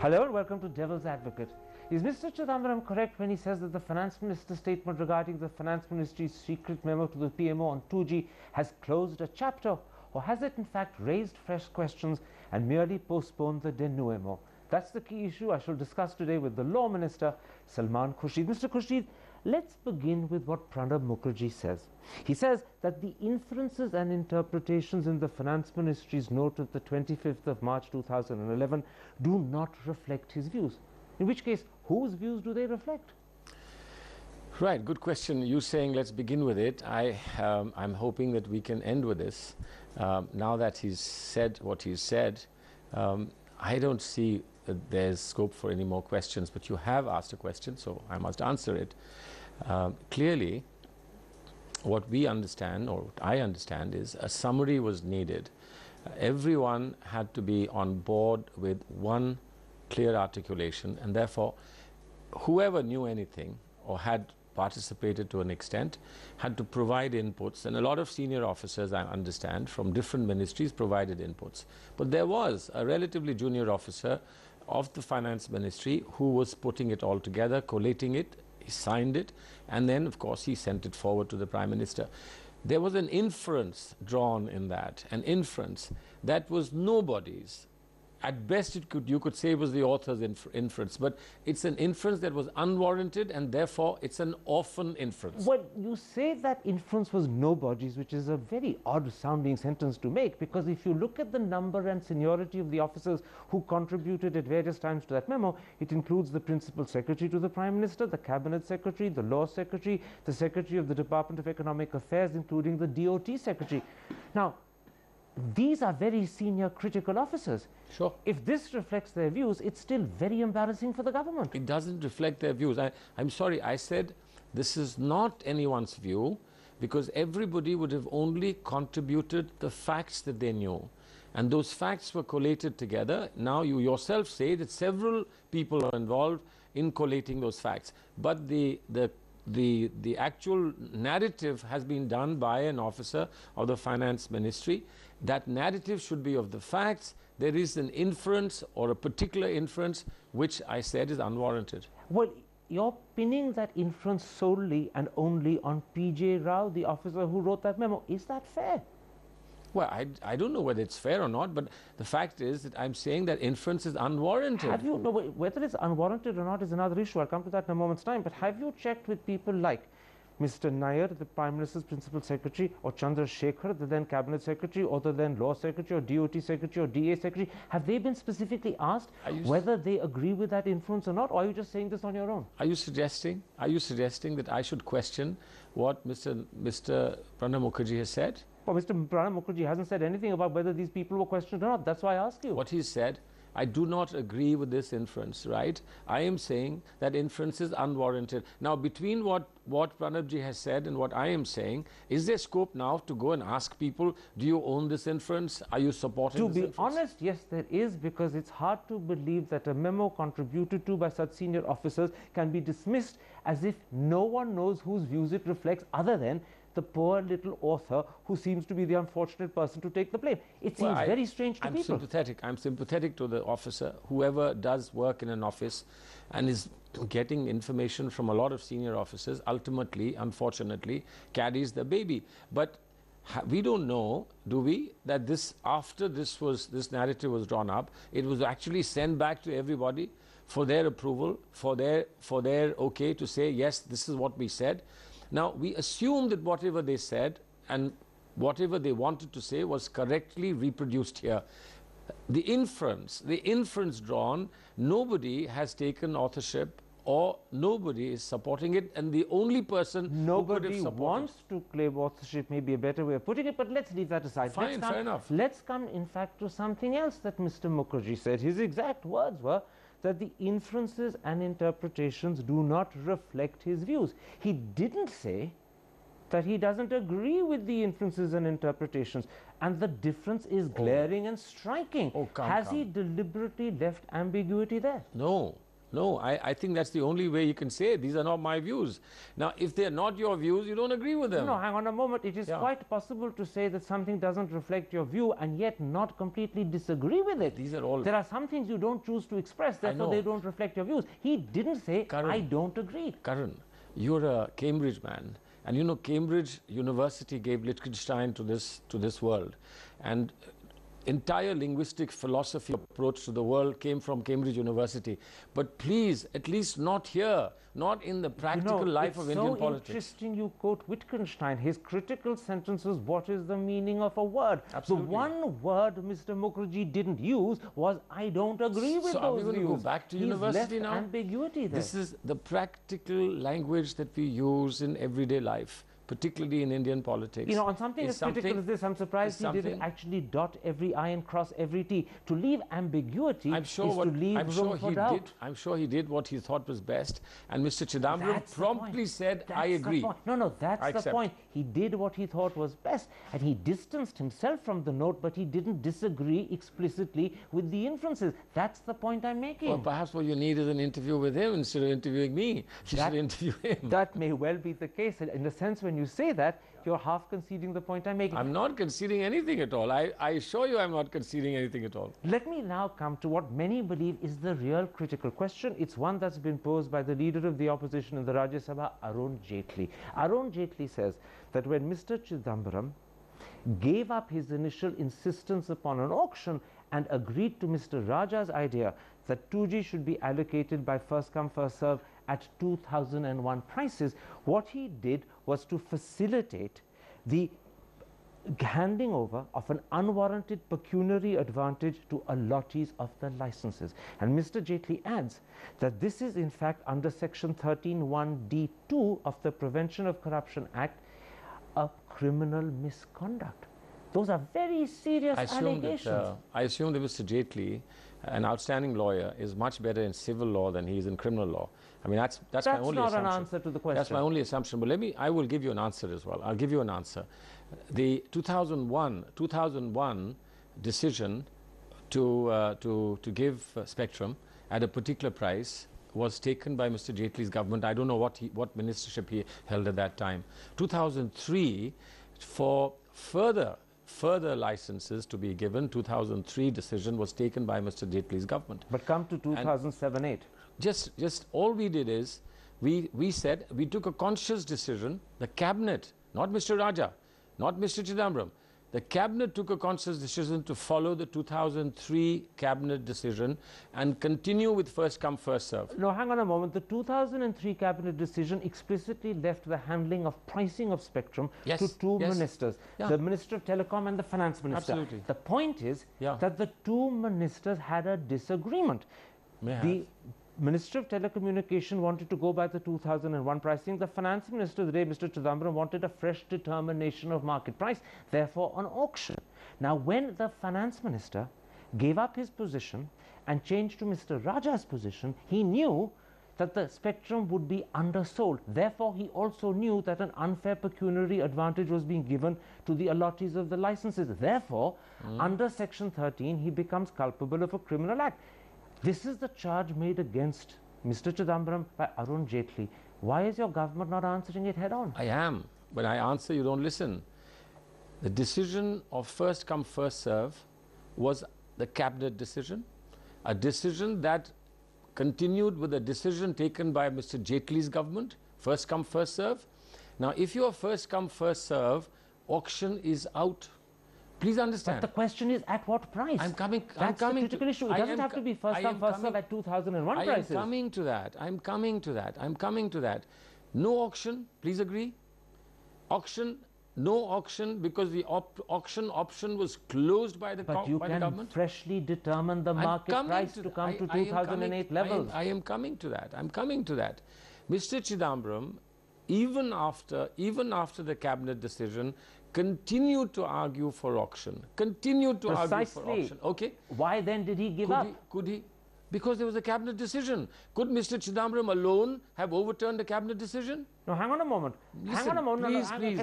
Hello and welcome to Devil's Advocate. Is Mr. Chidambaram correct when he says that the Finance Minister's statement regarding the Finance Ministry's secret memo to the PMO on 2G has closed a chapter, or has it in fact raised fresh questions and merely postponed the denouement? That's the key issue I shall discuss today with the Law Minister, Salman Khurshid. Mr. Khurshid, let's begin with what Pranab Mukherjee says. He says that the inferences and interpretations in the Finance Ministry's note of the 25th of March 2011 do not reflect his views. In which case, whose views do they reflect? Right, good question. You saying let's begin with it. I'm hoping that we can end with this. Now that he's said what he's said, I don't see that there's scope for any more questions, but you have asked a question, so I must answer it. Clearly, what we understand, or what I understand, is a summary was needed. Everyone had to be on board with one clear articulation, and therefore whoever knew anything or had participated to an extent had to provide inputs, and a lot of senior officers, I understand, from different ministries provided inputs. But there was a relatively junior officer of the Finance Ministry who was putting it all together, collating it, he signed it, and then of course he sent it forward to the Prime Minister. There was an inference drawn in that, an inference that was nobody's. At best you could say it was the author's inference, but it's an inference that was unwarranted, and therefore it's an orphan inference. Well, you say that inference was nobody's, which is a very odd sounding sentence to make, because if you look at the number and seniority of the officers who contributed at various times to that memo, it includes the Principal Secretary to the Prime Minister, the Cabinet Secretary, the Law Secretary, the Secretary of the Department of Economic Affairs, including the DOT Secretary. Now, these are very senior critical officers. Sure. If this reflects their views, it's still very embarrassing for the government. It doesn't reflect their views. I'm sorry, I said this is not anyone's view, because everybody would have only contributed the facts that they knew. And those facts were collated together. Now you yourself say that several people are involved in collating those facts. But the actual narrative has been done by an officer of the Finance Ministry. That narrative should be of the facts. There is an inference or a particular inference which I said is unwarranted. Well, you're pinning that inference solely and only on P.J. Rao, the officer who wrote that memo. Is that fair? Well, I don't know whether it's fair or not, but the fact is that I'm saying that inference is unwarranted. Have you, no, whether it's unwarranted or not is another issue. I'll come to that in a moment's time. But have you checked with people like Mr. Nair, the Prime Minister's Principal Secretary, or Chandra Shekhar, the then Cabinet Secretary, or the then Law Secretary, or DOT Secretary, or DA Secretary? Have they been specifically asked whether they agree with that inference or not, or are you just saying this on your own? Are you suggesting that I should question what Mr. Pranab Mukherjee has said? Well, Mr. Pranab Mukherjee hasn't said anything about whether these people were questioned or not. That's why I asked you. What he said, I do not agree with this inference, right? I am saying that inference is unwarranted. Now, between what Pranabji has said and what I am saying, is there scope now to go and ask people, do you own this inference? Are you supporting this inference? To be honest, yes, there is, because it's hard to believe that a memo contributed to by such senior officers can be dismissed as if no one knows whose views it reflects other than the poor little author who seems to be the unfortunate person to take the blame. It seems very strange to people. I'm sympathetic to the officer, whoever does work in an office and is getting information from a lot of senior officers, ultimately, unfortunately, carries the baby. But we don't know, do we, that after this narrative was drawn up, it was actually sent back to everybody for their approval, for their okay to say, yes, this is what we said. Now, we assume that whatever they said and whatever they wanted to say was correctly reproduced here. The inference drawn, nobody has taken authorship or nobody is supporting it, and the only person nobody wants to claim authorship may be a better way of putting it, but let's leave that aside. Fine, fair enough. Let's come, in fact, to something else that Mr. Mukherjee said. His exact words were that the inferences and interpretations do not reflect his views. He didn't say that he doesn't agree with the inferences and interpretations, and the difference is glaring and striking. Has he deliberately left ambiguity there? No, No, I think that's the only way you can say it. These are not my views. Now, if they're not your views, you don't agree with them. No, hang on a moment. It is quite possible to say that something doesn't reflect your view and yet not completely disagree with it. These are all... There are some things you don't choose to express, therefore they don't reflect your views. He didn't say, Karan, I don't agree. Karan, you're a Cambridge man. And you know, Cambridge University gave Wittgenstein to this world. And entire linguistic philosophy approach to the world came from Cambridge University. But please, at least not here, not in the practical life of Indian politics. It's so interesting you quote Wittgenstein. His critical sentence was, what is the meaning of a word? Absolutely. The one word Mr. Mukherjee didn't use was, I don't agree with those views. So are we going to go back to university now? Ambiguity there. This is the practical language that we use in everyday life, particularly in Indian politics. You know, on something as critical as this, I'm surprised he didn't actually dot every I and cross every T. To leave ambiguity is to leave room for doubt. I'm sure he did what he thought was best. And Mr. Chidambaram promptly said, I agree. No, that's the point. He did what he thought was best. And he distanced himself from the note, but he didn't disagree explicitly with the inferences. That's the point I'm making. Well, perhaps what you need is an interview with him instead of interviewing me. You should interview him. That may well be the case. In a sense, when you say that, you're half conceding the point I'm making. I'm not conceding anything at all. I assure you I'm not conceding anything at all. Let me now come to what many believe is the real critical question. It's one that's been posed by the leader of the opposition in the Rajya Sabha, Arun Jaitley. Arun Jaitley says that when Mr. Chidambaram gave up his initial insistence upon an auction and agreed to Mr. Raja's idea that 2G should be allocated by first come first serve at 2001 prices, what he did was to facilitate the handing over of an unwarranted pecuniary advantage to allottees of the licenses. And Mr. Jaitley adds that this is in fact under section 13(1)(d)(2) of the Prevention of Corruption Act a criminal misconduct. Those are very serious allegations. I assume that Mr. Jaitley, an outstanding lawyer, is much better in civil law than he is in criminal law. I mean, that's my only assumption. That's not an answer to the question. That's my only assumption. But I will give you an answer as well. I'll give you an answer. The 2001 decision to give spectrum at a particular price was taken by Mr. Jaitley's government. I don't know what ministership he held at that time. 2003, for further licenses to be given, 2003 decision was taken by Mr. Jaitley's government. But come to 2007-8. Just all we did is we said we took a conscious decision. The cabinet, not Mr. Raja, not Mr. Chidambaram, the cabinet took a conscious decision to follow the 2003 cabinet decision and continue with first come first serve. No, hang on a moment. The 2003 cabinet decision explicitly left the handling of pricing of spectrum to two ministers, the Minister of Telecom and the Finance Minister. Absolutely. The point is that the two ministers had a disagreement. The Minister of Telecommunication wanted to go by the 2001 pricing. The Finance Minister, the day Mr. Chidambaram, wanted a fresh determination of market price, therefore an auction. Now, when the Finance Minister gave up his position and changed to Mr. Raja's position, he knew that the spectrum would be undersold. Therefore, he also knew that an unfair pecuniary advantage was being given to the allottees of the licenses. Therefore, under Section 13, he becomes culpable of a criminal act. This is the charge made against Mr. Chidambaram by Arun Jaitley. Why is your government not answering it head on? I am. When I answer, you don't listen. The decision of first come first serve was the cabinet decision, a decision that continued with a decision taken by Mr. Jaitley's government, first come first serve. Now, if you are first come first serve, auction is out. Please understand. But the question is, at what price? I'm coming the critical issue. It doesn't have to be first come first serve at 2001 prices. I'm coming to that. I'm coming to that. No auction, please agree. Auction, no auction, because the auction option was closed by the government. But you can freshly determine the market price to come to 2008 levels. I am coming to that. I'm coming to that. Mr. Chidambaram, even after the cabinet decision, continued to argue for auction. Continued to argue for auction. Okay. Why then did he give up? Could he? Because there was a cabinet decision. Could Mr. Chidambaram alone have overturned the cabinet decision? No, hang on a moment. Listen, hang on a moment. Please.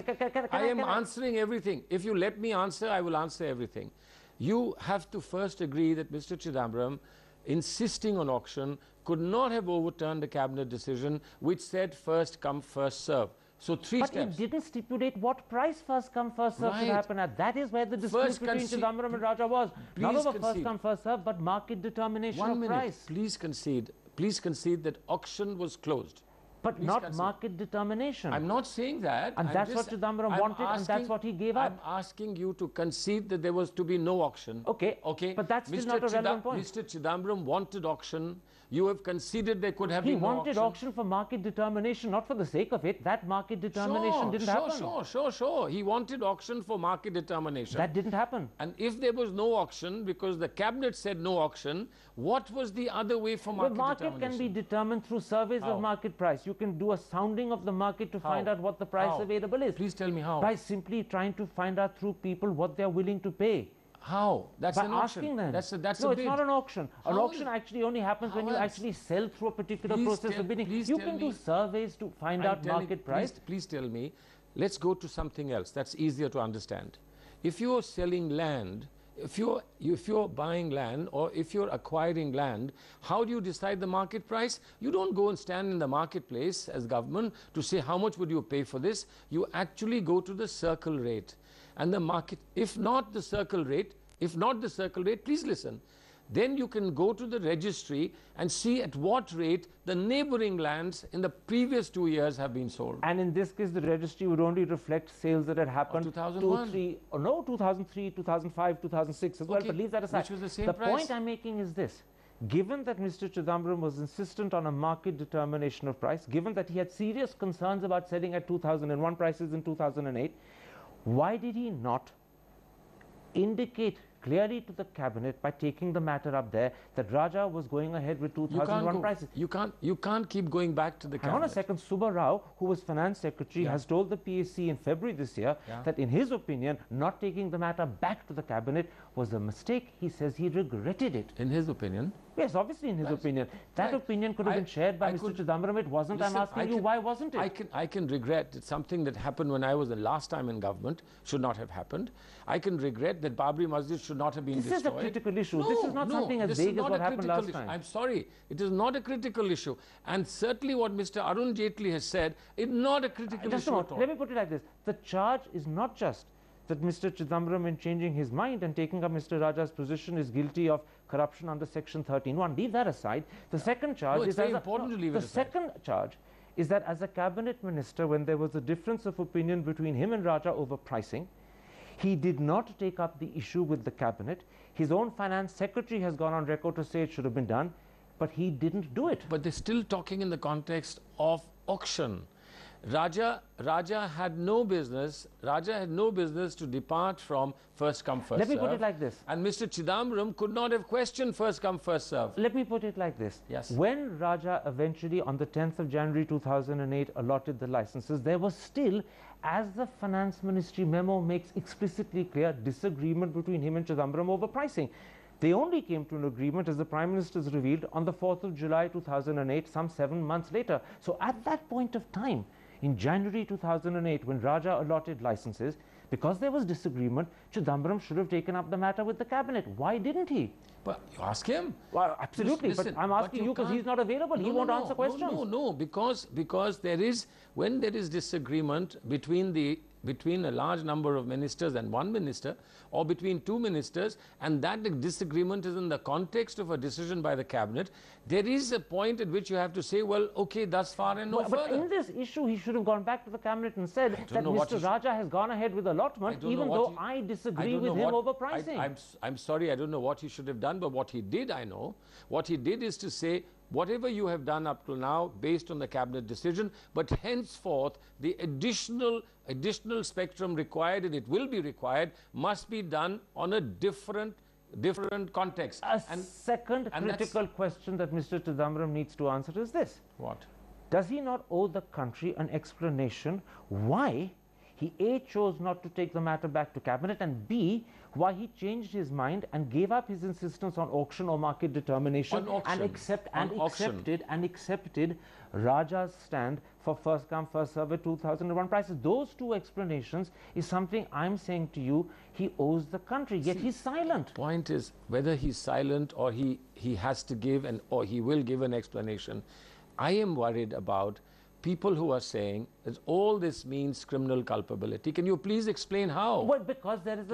I am answering everything. If you let me answer, I will answer everything. You have to first agree that Mr. Chidambaram insisting on auction could not have overturned the cabinet decision which said first come, first serve. So three steps. But it didn't stipulate what price first come, first serve should happen at. That is where the dispute between Chidambaram and Raja was. Not over first come, first serve, but market determination of price. Please concede that auction was closed. But not market determination. I'm not saying that. And that's what Chidambaram wanted, and that's what he gave up. I'm asking you to concede that there was to be no auction. Okay. But that's still not a relevant point. Mr. Chidambaram wanted auction. You have conceded there could have been no auction. He wanted auction for market determination, not for the sake of it. That market determination didn't happen. Sure. He wanted auction for market determination. That didn't happen. And if there was no auction, because the cabinet said no auction, what was the other way for market determination? The market can be determined through surveys of market price. You can do a sounding of the market to find out what the price available is. Please tell me how. By simply trying to find out through people what they are willing to pay. How? That's an auction. Asking them. That's no, a bid. It's not an auction. An auction actually only happens when you actually sell through a particular process of bidding. You can do surveys to find out market price. Please tell me, let's go to something else that's easier to understand. If you're selling land, if you're buying land or if you're acquiring land, how do you decide the market price? You don't go and stand in the marketplace as government to say how much would you pay for this. You actually go to the circle rate. And the market, if not the circle rate, please listen, then you can go to the registry and see at what rate the neighboring lands in the previous 2 years have been sold. And in this case, the registry would only reflect sales that had happened 2001. 2003, 2005, 2006 as well, but leave that aside. Which was the same the price. Point I'm making is this. Given that Mr. Chidambaram was insistent on a market determination of price, given that he had serious concerns about selling at 2001 prices in 2008, why did he not indicate clearly to the cabinet by taking the matter up there that Raja was going ahead with 2001 prices? You can't keep going back to the cabinet. Hang on a second. Subba Rao, who was finance secretary, has told the PSC in February this year that in his opinion, not taking the matter back to the cabinet was a mistake. He says he regretted it. In his opinion? Yes, obviously in his opinion. That opinion could have been shared by Mr. Chidambaram. It wasn't. Listen, I'm asking you, why wasn't it? I can regret that something that happened when I was the last time in government should not have happened. I can regret that Babri Masjid should not have been destroyed. This is a critical issue. This is not something as vague as what happened last time. I'm sorry. It is not a critical issue. And certainly what Mr. Arun Jaitley has said is not a critical issue at all. Let me put it like this. The charge is not just that Mr. Chidambaram, in changing his mind and taking up Mr. Raja's position, is guilty of corruption under Section 13(1). Leave that aside. The second charge is the second charge is that as a cabinet minister, when there was a difference of opinion between him and Raja over pricing, he did not take up the issue with the cabinet. His own finance secretary has gone on record to say it should have been done, but he didn't do it. But they're still talking in the context of auction. Raja had no business to depart from first come, first serve. Let me put it like this. And Mr. Chidambaram could not have questioned first come, first serve. Let me put it like this. Yes. When Raja eventually on the 10th of January 2008 allotted the licenses, there was still, as the Finance Ministry memo makes explicitly clear, disagreement between him and Chidambaram over pricing. They only came to an agreement, as the Prime Minister has revealed, on the 4th of July 2008, some 7 months later. So at that point of time, in January 2008, when Raja allotted licenses, because there was disagreement, Chidambaram should have taken up the matter with the cabinet. Why didn't he? But you ask him. Well, absolutely. Listen, but I'm asking you because he's not available. He won't answer questions. No, because when there is disagreement between a large number of ministers and one minister, or between two ministers, and that disagreement is in the context of a decision by the cabinet, there is a point at which you have to say, well, okay, thus far and no further. But in this issue, he should have gone back to the cabinet and said that Mr. Raja has gone ahead with allotment, even though I disagree with him over pricing. I'm sorry, I don't know what he should have done, but what he did, I know. What he did is to say, whatever you have done up to now based on the cabinet decision, but henceforth the additional spectrum required, and it will be required, must be done on a different context. Second critical question that Mr. Chidambaram needs to answer is this. What? Does he not owe the country an explanation why he A, chose not to take the matter back to cabinet, and B, why he changed his mind and gave up his insistence on auction or market determination and accepted Raja's stand for first come first served at 2001 prices. Those two explanations is something I'm saying to you he owes the country, yet he's silent. Point is whether he's silent or he has to give or he will give an explanation. I am worried about people who are saying that all this means criminal culpability. Can you please explain how? Well, because there is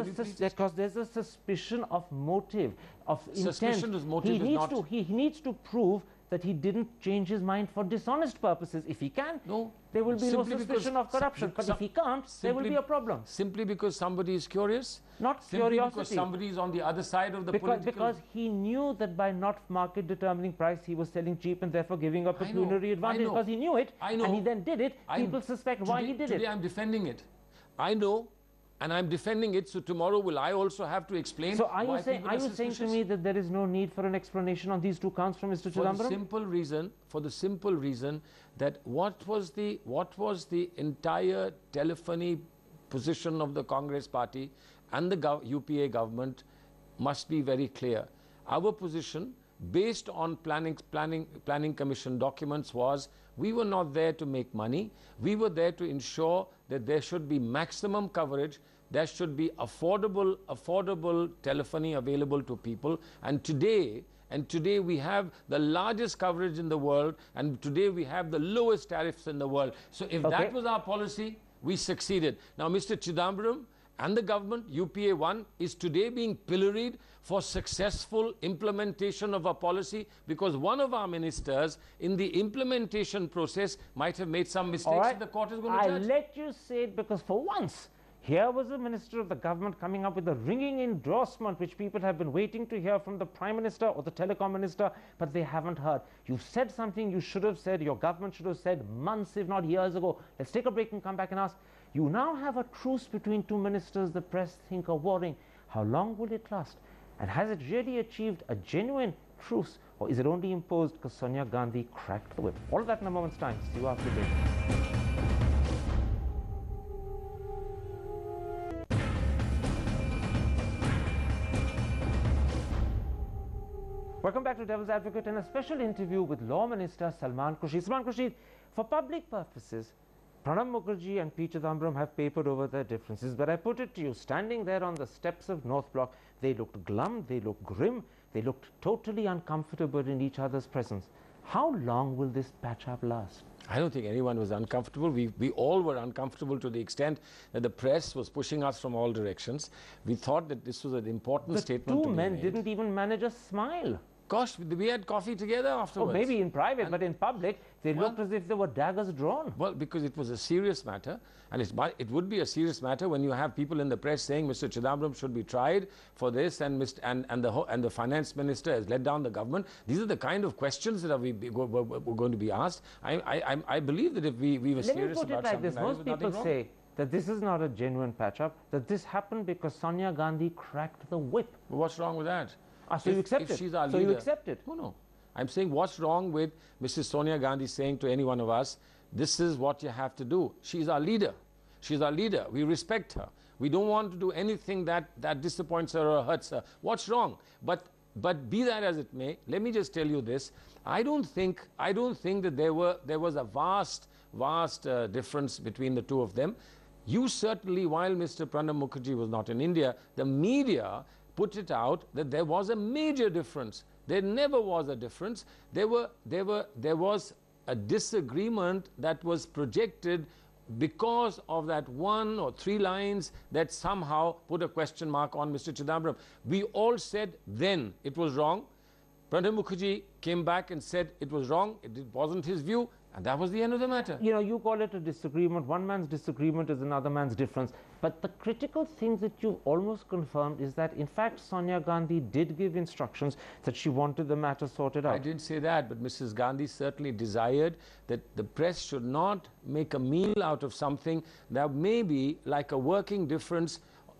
there's a suspicion of motive, of intent. Suspicion of motive is not... He needs to prove that he didn't change his mind for dishonest purposes. If he can, no, there will be no suspicion of corruption. But if he can't, there will be a problem. Simply because somebody is curious? Not simply curiosity. Because somebody is on the other side of the political... Because he knew that by not market determining price, he was selling cheap and therefore giving up pecuniary advantage. Because he knew it, and he then did it. People suspect why he did it. Today I'm defending it. I know, and I'm defending it, so tomorrow will I also have to explain? So are you saying to me that there is no need for an explanation on these two counts from Mr. Chidambaram? For the simple reason that what was the entire telephony position of the Congress party and the UPA government must be very clear. Our position, based on planning commission documents, was we were not there to make money. We were there to ensure that there should be maximum coverage, there should be affordable telephony available to people. And today we have the largest coverage in the world, and today we have the lowest tariffs in the world. So if that was our policy, we succeeded. Now Mr. Chidambaram and the government, UPA 1, is today being pilloried for successful implementation of a policy because one of our ministers in the implementation process might have made some mistakes and the court is going to judge. I'll let you say it because for once, here was a minister of the government coming up with a ringing endorsement which people have been waiting to hear from the Prime Minister or the Telecom Minister, but they haven't heard. You've said something you should have said, your government should have said months, if not years ago. Let's take a break and come back and ask. You now have a truce between two ministers the press think are warring. How long will it last? And has it really achieved a genuine truce, or is it only imposed because Sonia Gandhi cracked the whip? All of that in a moment's time. See you after the break. Welcome back to Devil's Advocate and a special interview with Law Minister Salman Khurshid. Salman Khurshid, for public purposes, Pranab Mukherjee and P. Chidambaram have papered over their differences, but I put it to you, standing there on the steps of North Block, they looked glum, they looked grim, they looked totally uncomfortable in each other's presence. How long will this patch-up last? I don't think anyone was uncomfortable. We all were uncomfortable to the extent that the press was pushing us from all directions. We thought that this was an important statement to be made. The two men didn't even manage a smile. Gosh, we had coffee together afterwards. Oh, maybe in private, but in public, they looked as if there were daggers drawn. Well, because it was a serious matter, and it would be a serious matter when you have people in the press saying Mr. Chidambaram should be tried for this, and the finance minister has let down the government. These are the kind of questions that we're going to be asked. I believe that if we were serious about something, let me put it like this. Most people say that this is not a genuine patch-up, that this happened because Sonia Gandhi cracked the whip. Well, what's wrong with that? So you accept it? So you accept it? No. I'm saying what's wrong with Mrs. Sonia Gandhi saying to any one of us, this is what you have to do. She's our leader. She's our leader. We respect her. We don't want to do anything that disappoints her or hurts her. What's wrong? But be that as it may, let me just tell you this. I don't think that there was a vast difference between the two of them. You certainly, while Mr. Pranab Mukherjee was not in India, the media put it out that there was a major difference. There never was a difference. There was a disagreement that was projected because of that 1 or 3 lines that somehow put a question mark on Mr. Chidambaram. We all said then it was wrong. Pranab Mukherjee came back and said it was wrong. It wasn't his view. And that was the end of the matter. You know, you call it a disagreement. One man's disagreement is another man's difference. But the critical thing that you've almost confirmed is that, in fact, Sonia Gandhi did give instructions that she wanted the matter sorted out. I didn't say that, but Mrs. Gandhi certainly desired that the press should not make a meal out of something that may be like a working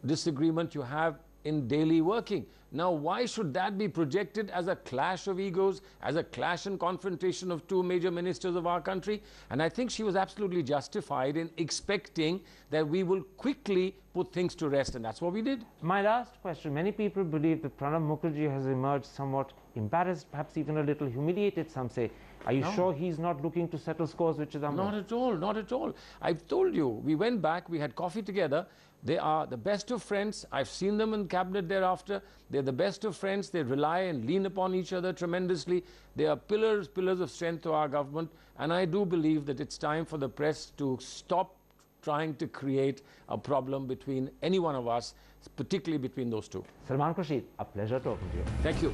disagreement you have in daily working. Now, why should that be projected as a clash of egos, as a clash and confrontation of two major ministers of our country? And I think she was absolutely justified in expecting that we will quickly put things to rest, and that's what we did. My last question, many people believe that Pranab Mukherjee has emerged somewhat embarrassed, perhaps even a little humiliated, some say. Are you sure he's not looking to settle scores with Chidambaram? Not at all, not at all. I've told you, we went back, we had coffee together. They are the best of friends. I've seen them in cabinet thereafter. They're the best of friends. They rely and lean upon each other tremendously. They are pillars of strength to our government. And I do believe that it's time for the press to stop trying to create a problem between any one of us, particularly between those two. Salman Khurshid, a pleasure talking to you. Thank you.